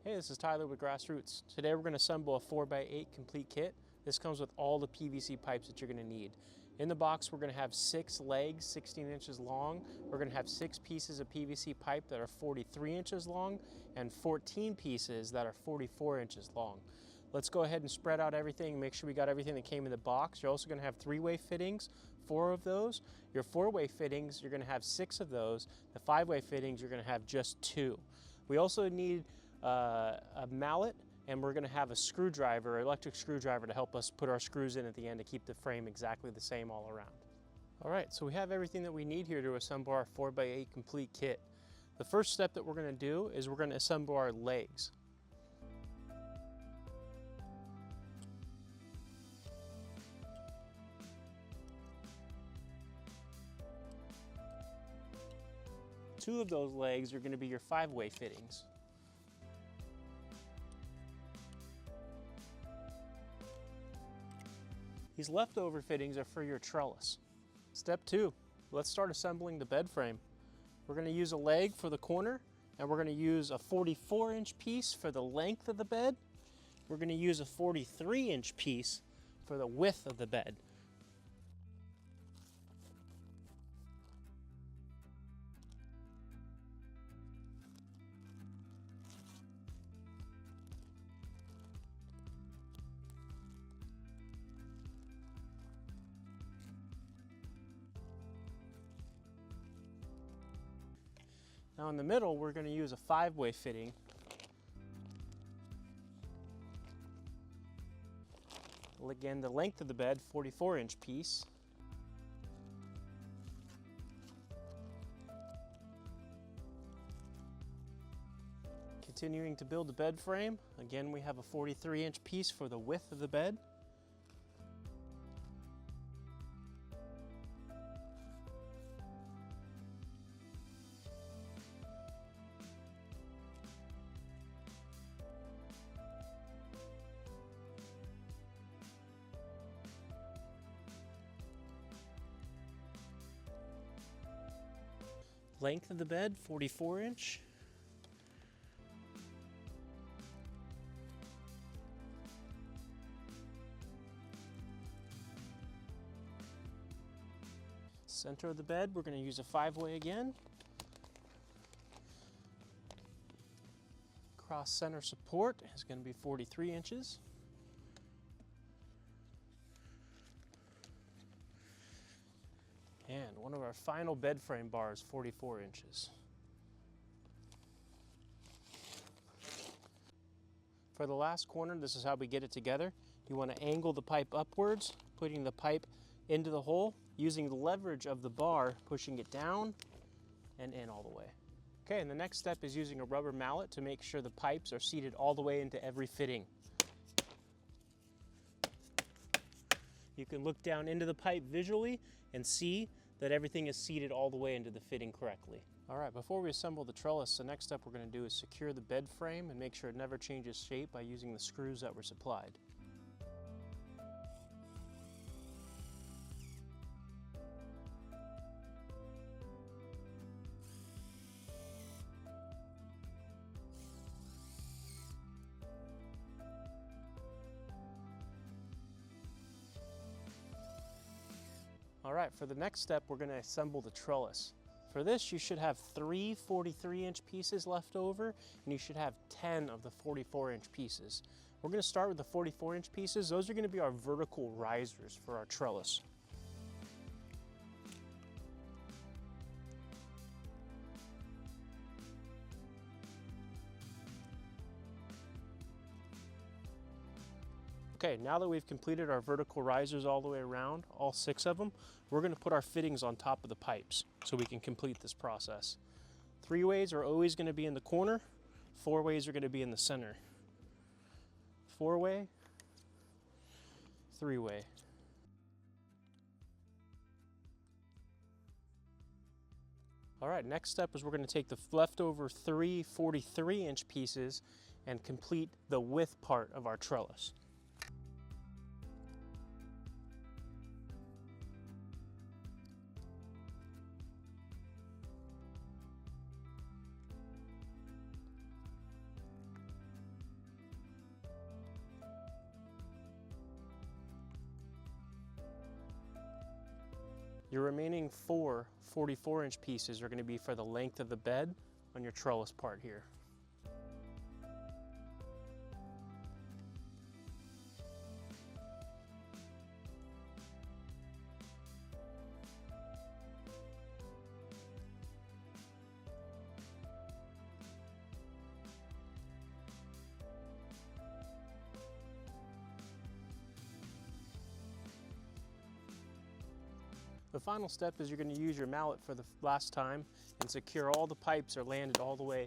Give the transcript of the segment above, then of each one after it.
Hey, this is Tyler with Grassroots. Today we're going to assemble a 4x8 complete kit. This comes with all the PVC pipes that you're going to need. In the box we're going to have 6 legs 16 inches long. We're going to have 6 pieces of PVC pipe that are 43 inches long and 14 pieces that are 44 inches long. Let's go ahead and spread out everything and make sure we got everything that came in the box. You're also going to have 3-way fittings, 4 of those. Your 4-way fittings, you're going to have 6 of those. The 5-way fittings, you're going to have just 2. We also need a mallet, and we're going to have a screwdriver, electric screwdriver, to help us put our screws in at the end to keep the frame exactly the same all around. All right, so we have everything that we need here to assemble our 4x8 complete kit. The first step that we're going to do is we're going to assemble our legs. Two of those legs are going to be your 5-way fittings. These leftover fittings are for your trellis. Step 2, let's start assembling the bed frame. We're going to use a leg for the corner, and we're going to use a 44-inch piece for the length of the bed. We're going to use a 43-inch piece for the width of the bed. Now in the middle, we're going to use a 5-way fitting. Again, the length of the bed, 44-inch piece. Continuing to build the bed frame, again we have a 43-inch piece for the width of the bed. Length of the bed, 44-inch. Center of the bed, we're going to use a 5-way again. Cross center support is going to be 43 inches. And one of our final bed frame bars, 44 inches. For the last corner, this is how we get it together. You want to angle the pipe upwards, putting the pipe into the hole, using the leverage of the bar, pushing it down and in all the way. Okay, and the next step is using a rubber mallet to make sure the pipes are seated all the way into every fitting. You can look down into the pipe visually and see that everything is seated all the way into the fitting correctly. All right, before we assemble the trellis, the next step we're going to do is secure the bed frame and make sure it never changes shape by using the screws that were supplied. All right, for the next step, we're going to assemble the trellis. For this, you should have 3 43-inch pieces left over, and you should have 10 of the 44-inch pieces. We're going to start with the 44-inch pieces. Those are going to be our vertical risers for our trellis. Okay, now that we've completed our vertical risers all the way around, all 6 of them, we're going to put our fittings on top of the pipes so we can complete this process. 3-ways are always going to be in the corner, 4-ways are going to be in the center. 4-way, 3-way. All right, next step is we're going to take the leftover 3 43-inch pieces and complete the width part of our trellis. Your remaining 4 44-inch pieces are going to be for the length of the bed on your trellis part here. The final step is you're going to use your mallet for the last time and secure all the pipes are landed all the way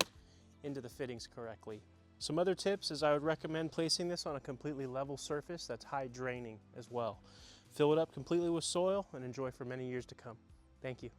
into the fittings correctly. Some other tips is I would recommend placing this on a completely level surface that's high draining as well. Fill it up completely with soil and enjoy for many years to come. Thank you.